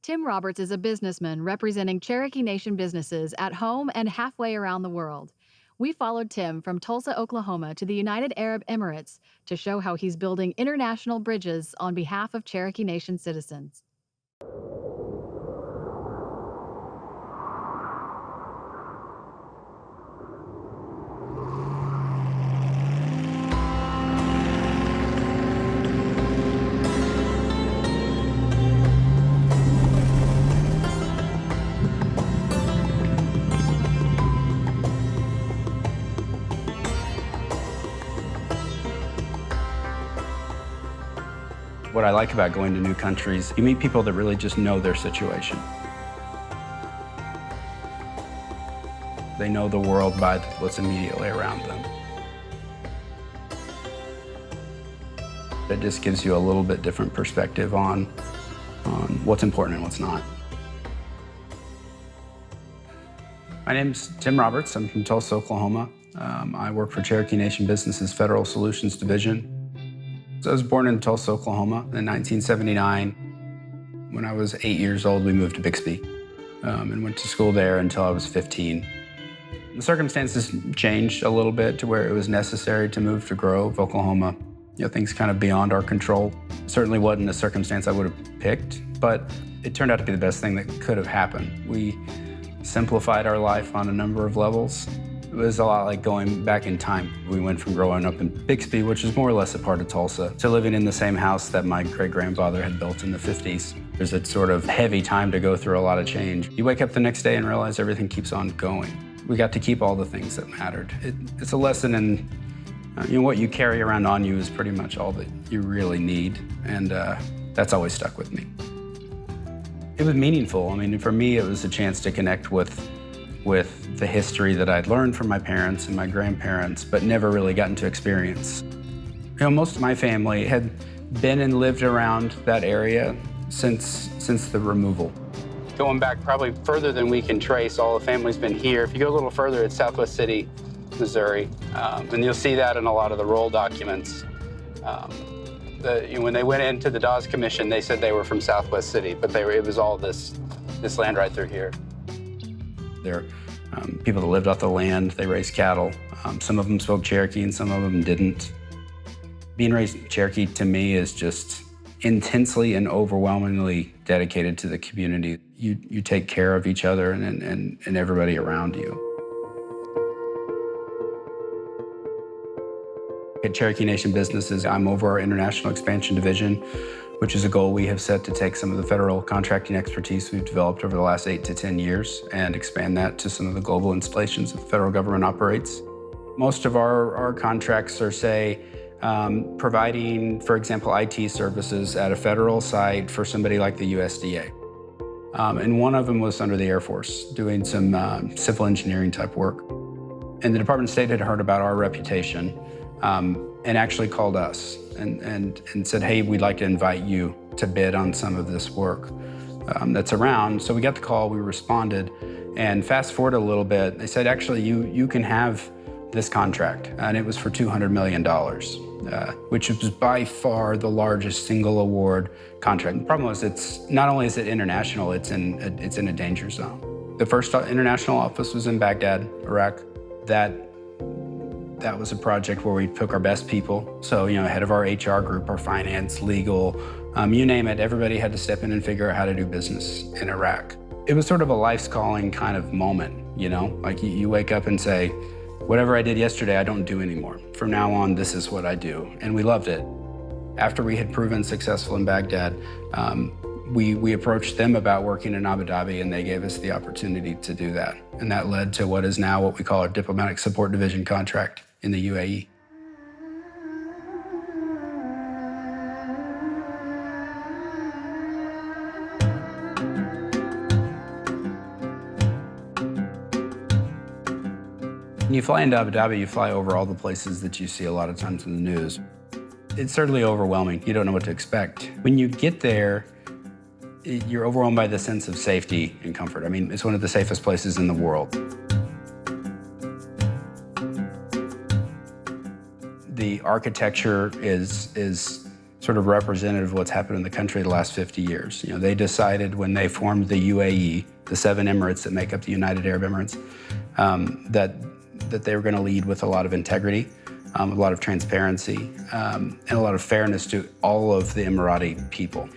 Tim Roberts is a businessman representing Cherokee Nation businesses at home and halfway around the world. We followed Tim from Tulsa, Oklahoma to the United Arab Emirates to show how he's building international bridges on behalf of Cherokee Nation citizens. What I like about going to new countries, you meet people that really just know their situation. They know the world by what's immediately around them. It just gives you a little bit different perspective on what's important and what's not. My name's Tim Roberts. I'm from Tulsa, Oklahoma. I work for Cherokee Nation Business's Federal Solutions Division. So I was born in Tulsa, Oklahoma in 1979. When I was 8 years old, we moved to Bixby and went to school there until I was 15. The circumstances changed a little bit to where it was necessary to move to Grove, Oklahoma. Things kind of beyond our control. Certainly wasn't a circumstance I would have picked, but it turned out to be the best thing that could have happened. We simplified our life on a number of levels. It was a lot like going back in time. We went from growing up in Bixby, which is more or less a part of Tulsa, to living in the same house that my great-grandfather had built in the 50s. There's a sort of heavy time to go through a lot of change. You wake up the next day and realize everything keeps on going. We got to keep all the things that mattered. It's a lesson in what you carry around on you is pretty much all that you really need, and that's always stuck with me. It was meaningful. I mean, for me, it was a chance to connect with the history that I'd learned from my parents and my grandparents, but never really gotten to experience. Most of my family had been and lived around that area since the removal. Going back probably further than we can trace, all the family's been here. If you go a little further, it's Southwest City, Missouri, and you'll see that in a lot of the roll documents. When they went into the Dawes Commission, they said they were from Southwest City, but it was all this land right through here. They're people that lived off the land. They raised cattle. Some of them spoke Cherokee and some of them didn't. Being raised Cherokee to me is just intensely and overwhelmingly dedicated to the community. You take care of each other and everybody around you. At Cherokee Nation Businesses, I'm over our International Expansion Division, which is a goal we have set to take some of the federal contracting expertise we've developed over the last 8 to 10 years and expand that to some of the global installations that the federal government operates. Most of our contracts are, say, providing, for example, IT services at a federal site for somebody like the USDA. And one of them was under the Air Force, doing some civil engineering type work. And the Department of State had heard about our reputation and actually called us and said, hey, we'd like to invite you to bid on some of this work that's around. So we got the call, we responded, and fast forward a little bit, they said, actually, you can have this contract, and it was for $200 million, which was by far the largest single award contract. The problem was it's not only is it international, it's in a danger zone. The first international office was in Baghdad, Iraq. That was a project where we took our best people. So, head of our HR group, our finance, legal, you name it, everybody had to step in and figure out how to do business in Iraq. It was sort of a life's calling kind of moment, like you wake up and say, whatever I did yesterday, I don't do anymore. From now on, this is what I do. And we loved it. After we had proven successful in Baghdad, we approached them about working in Abu Dhabi, and they gave us the opportunity to do that. And that led to what is now what we call our Diplomatic Support Division contract in the UAE. When you fly into Abu Dhabi, you fly over all the places that you see a lot of times in the news. It's certainly overwhelming. You don't know what to expect. When you get there, you're overwhelmed by the sense of safety and comfort. I mean, it's one of the safest places in the world. The architecture is sort of representative of what's happened in the country the last 50 years. You know, they decided when they formed the UAE, the 7 Emirates that make up the United Arab Emirates, that they were going to lead with a lot of integrity, a lot of transparency, and a lot of fairness to all of the Emirati people.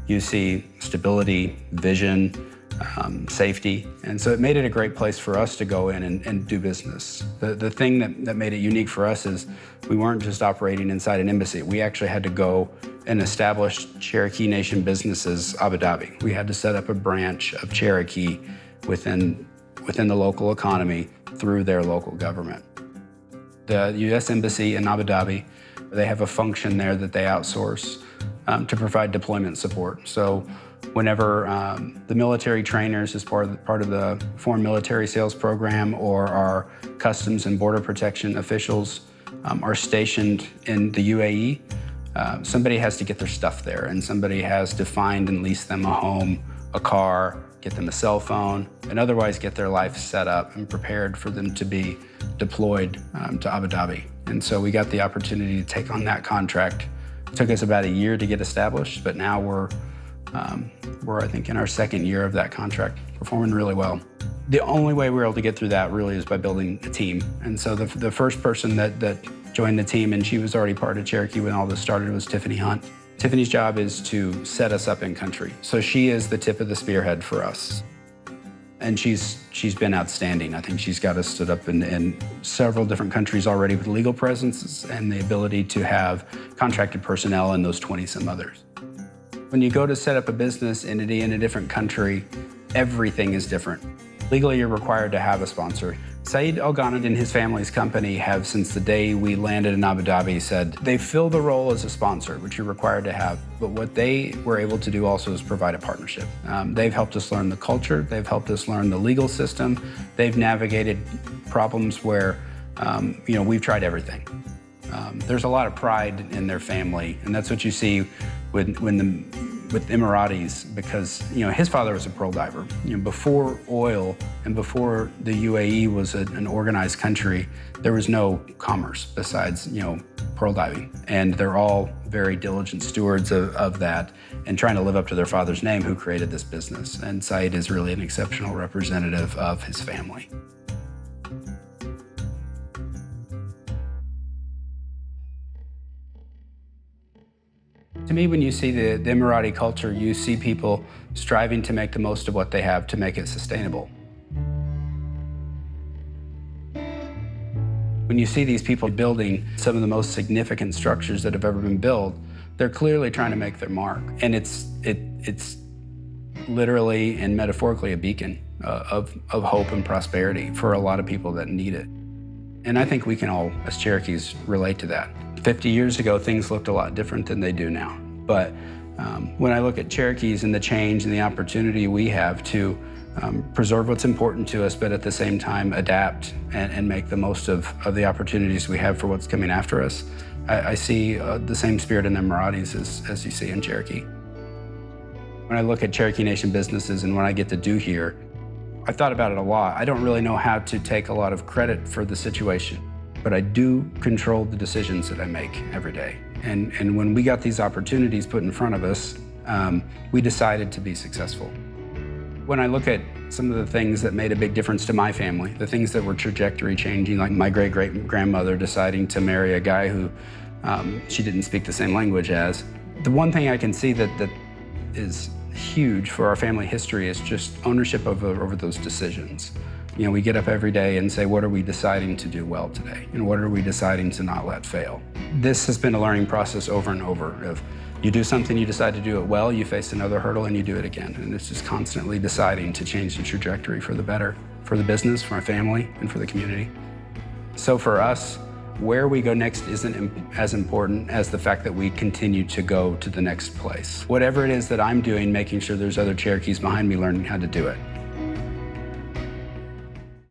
You see stability, vision, safety, and so it made it a great place for us to go in and do business. The thing that made it unique for us is we weren't just operating inside an embassy. We actually had to go and establish Cherokee Nation businesses Abu Dhabi. We had to set up a branch of Cherokee within the local economy through their local government. The U.S. Embassy in Abu Dhabi, they have a function there that they outsource to provide deployment support. So whenever the military trainers as part of the Foreign Military Sales Program or our Customs and Border Protection officials are stationed in the UAE, somebody has to get their stuff there, and somebody has to find and lease them a home, a car, get them a cell phone, and otherwise get their life set up and prepared for them to be deployed to Abu Dhabi. And so we got the opportunity to take on that contract. It took us about a year to get established, but now we're I think in our 2nd year of that contract, performing really well. The only way we were able to get through that really is by building a team. And so the first person that joined the team, and she was already part of Cherokee when all this started, was Tiffany Hunt. Tiffany's job is to set us up in country. So she is the tip of the spearhead for us. And she's been outstanding. I think she's got us stood up in several different countries already with legal presence and the ability to have contracted personnel in those 20-some others. When you go to set up a business entity in a different country, everything is different. Legally, you're required to have a sponsor. Saeed Al Ghanid and his family's company have, since the day we landed in Abu Dhabi, said they fill the role as a sponsor, which you're required to have. But what they were able to do also is provide a partnership. They've helped us learn the culture. They've helped us learn the legal system. They've navigated problems where, we've tried everything. There's a lot of pride in their family, and that's what you see with Emiratis, because his father was a pearl diver. Before oil and before the UAE was an organized country, there was no commerce besides pearl diving, and they're all very diligent stewards of that and trying to live up to their father's name, who created this business. And Saeed is really an exceptional representative of his family. To me, when you see the Emirati culture, you see people striving to make the most of what they have to make it sustainable. When you see these people building some of the most significant structures that have ever been built, they're clearly trying to make their mark. And it's literally and metaphorically a beacon of hope and prosperity for a lot of people that need it. And I think we can all, as Cherokees, relate to that. 50 years ago, things looked a lot different than they do now. But when I look at Cherokees and the change and the opportunity we have to preserve what's important to us, but at the same time adapt and make the most of the opportunities we have for what's coming after us, I see the same spirit in Emiratis as you see in Cherokee. When I look at Cherokee Nation businesses and what I get to do here, I've thought about it a lot. I don't really know how to take a lot of credit for the situation, but I do control the decisions that I make every day. And when we got these opportunities put in front of us, we decided to be successful. When I look at some of the things that made a big difference to my family, the things that were trajectory changing, like my great-great-grandmother deciding to marry a guy who she didn't speak the same language as, the one thing I can see that is huge for our family history is just ownership over those decisions. We get up every day and say, what are we deciding to do well today? And what are we deciding to not let fail? This has been a learning process over and over of you do something, you decide to do it well, you face another hurdle and you do it again. And it's just constantly deciding to change the trajectory for the better, for the business, for our family, and for the community. So for us, where we go next isn't as important as the fact that we continue to go to the next place. Whatever it is that I'm doing, making sure there's other Cherokees behind me learning how to do it.